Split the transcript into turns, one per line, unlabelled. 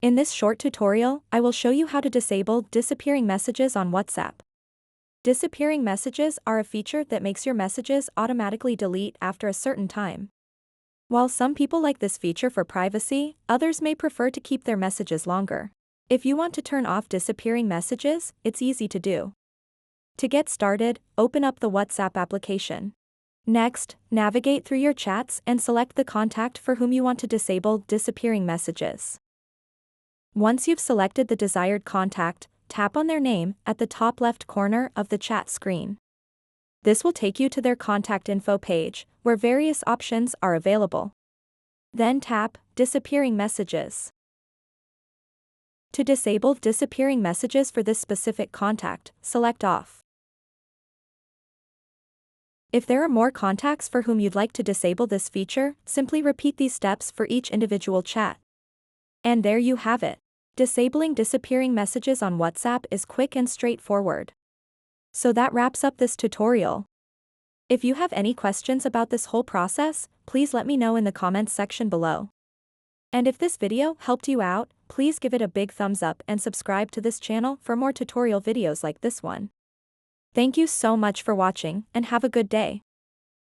In this short tutorial, I will show you how to disable disappearing messages on WhatsApp. Disappearing messages are a feature that makes your messages automatically delete after a certain time. While some people like this feature for privacy, others may prefer to keep their messages longer. If you want to turn off disappearing messages, it's easy to do. To get started, open up the WhatsApp application. Next, navigate through your chats and select the contact for whom you want to disable disappearing messages. Once you've selected the desired contact, tap on their name at the top left corner of the chat screen. This will take you to their contact info page, where various options are available. Then tap Disappearing Messages. To disable disappearing messages for this specific contact, select Off. If there are more contacts for whom you'd like to disable this feature, simply repeat these steps for each individual chat. And there you have it. Disabling disappearing messages on WhatsApp is quick and straightforward. So that wraps up this tutorial. If you have any questions about this whole process, please let me know in the comments section below. And if this video helped you out, please give it a big thumbs up and subscribe to this channel for more tutorial videos like this one. Thank you so much for watching and have a good day.